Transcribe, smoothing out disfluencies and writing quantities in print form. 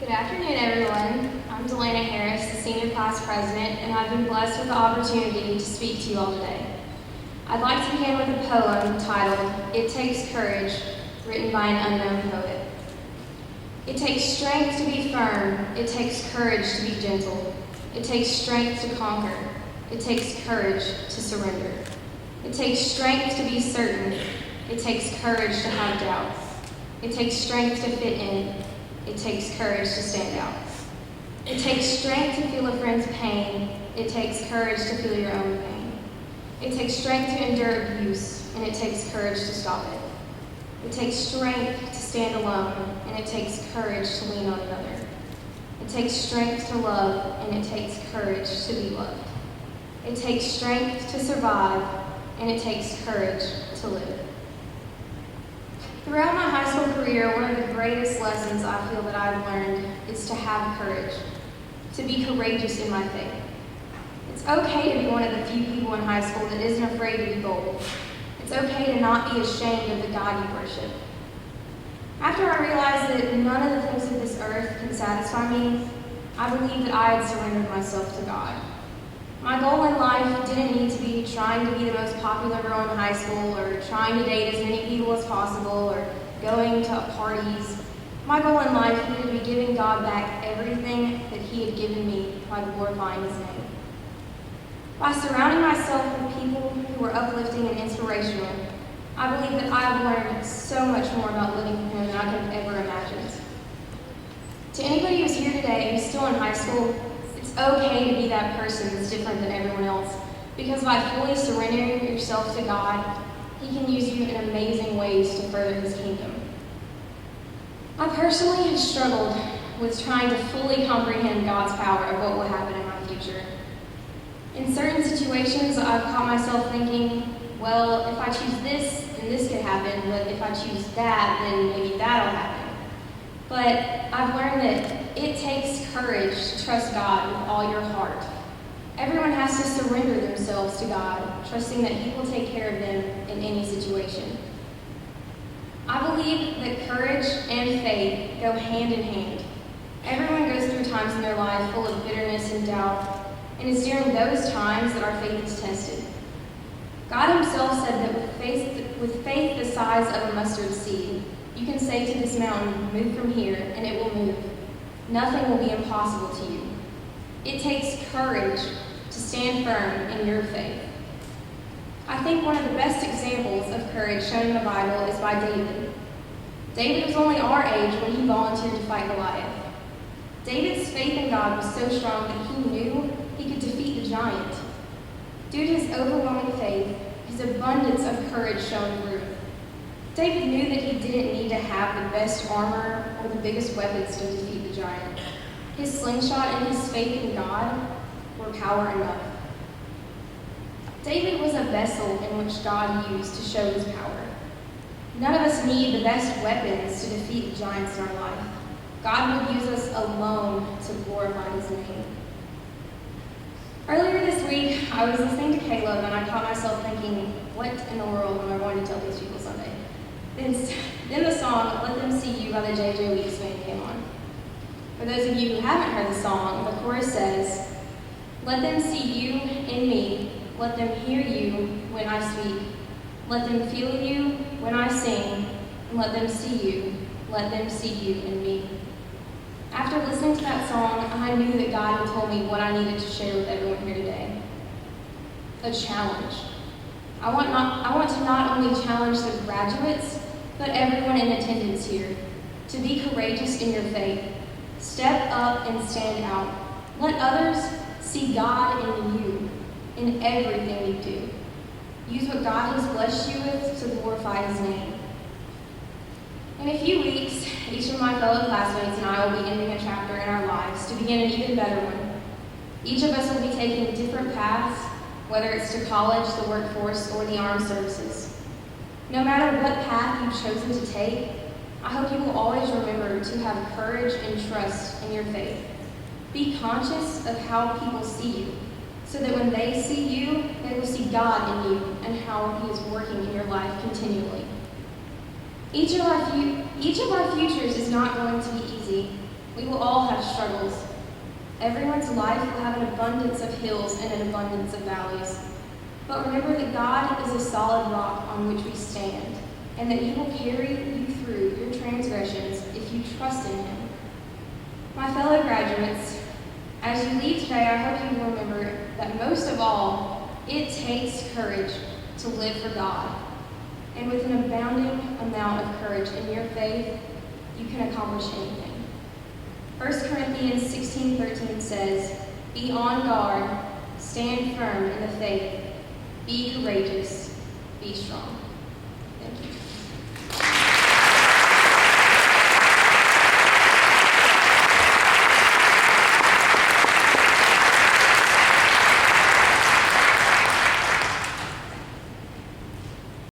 Good afternoon, everyone. I'm DeLena's, the Senior Class President, and I've been blessed with the opportunity to speak to you all today. I'd like to begin with a poem titled, "It Takes Courage," written by an unknown poet. It takes strength to be firm. It takes courage to be gentle. It takes strength to conquer. It takes courage to surrender. It takes strength to be certain. It takes courage to have doubts. It takes strength to fit in. It takes courage to stand out. It takes strength to feel a friend's pain. It takes courage to feel your own pain. It takes strength to endure abuse, and it takes courage to stop it. It takes strength to stand alone, and it takes courage to lean on another. It takes strength to love, and it takes courage to be loved. It takes strength to survive, and it takes courage to live. Throughout my high school career, one of the greatest lessons I feel that I've learned is to have courage, to be courageous in my faith. It's okay to be one of the few people in high school that isn't afraid to be bold. It's okay to not be ashamed of the God you worship. After I realized that none of the things of this earth can satisfy me, I believed that I had surrendered myself to God. My goal in life didn't need to be trying to be the most popular girl in high school or trying to date as many people as possible or going to parties. My goal in life needed to be giving God back everything that He had given me by glorifying His name. By surrounding myself with people who were uplifting and inspirational, I believe that I have learned so much more about living for Him than I could have ever imagined. To anybody who's here today who's still in high school, it's okay to be that person that's different than everyone else, because by fully surrendering yourself to God, He can use you in amazing ways to further His kingdom. I personally have struggled with trying to fully comprehend God's power of what will happen in my future. In certain situations, I've caught myself thinking, well, if I choose this, then this could happen, but if I choose that, then maybe that'll happen. But I've learned that it takes courage to trust God with all your heart. Everyone has to surrender themselves to God, trusting that He will take care of them in any situation. I believe that courage and faith go hand in hand. Everyone goes through times in their life full of bitterness and doubt, and it's during those times that our faith is tested. God Himself said that with faith the size of a mustard seed, you can say to this mountain, "Move from here," and it will move. Nothing will be impossible to you. It takes courage to stand firm in your faith. I think one of the best examples of courage shown in the Bible is by David. David was only our age when he volunteered to fight Goliath. David's faith in God was so strong that he knew he could defeat the giant. Due to his overwhelming faith, his abundance of courage shone through. David knew that he didn't need to have the best armor or the biggest weapons to defeat the giant. His slingshot and his faith in God were power enough. David was a vessel in which God used to show His power. None of us need the best weapons to defeat the giants in our life. God will use us alone to glorify His name. Earlier this week, I was listening to Caleb, and I caught myself thinking, what in the world am I going to tell these people Sunday? Then the song, "Let Them See You" by the J.J. Weeks band came on. For those of you who haven't heard the song, the chorus says, "Let them see you in me, let them hear you when I speak, let them feel you when I sing, and let them see you in me." After listening to that song, I knew that God had told me what I needed to share with everyone here today. A challenge. I want to not only challenge the graduates, but everyone in attendance here, to be courageous in your faith. Step up and stand out. Let others see God in you, in everything you do. Use what God has blessed you with to glorify His name. In a few weeks, each of my fellow classmates and I will be ending a chapter in our lives to begin an even better one. Each of us will be taking different paths, whether it's to college, the workforce, or the armed services. No matter what path you've chosen to take, I hope you will always remember to have courage and trust in your faith. Be conscious of how people see you, so that when they see you, they will see God in you and how He is working in your life continually. Each of our futures is not going to be easy. We will all struggles. Everyone's life will have an abundance of hills and an abundance of valleys. But remember that God is a solid rock on which we stand, and that He will carry you through your transgressions if you trust in Him. My fellow graduates, as you leave today, I hope you will remember that most of all, it takes courage to live for God. And with an abounding amount of courage in your faith, you can accomplish anything. 1 Corinthians 16:13 says, "Be on guard, stand firm in the faith, be courageous, be strong." Thank you.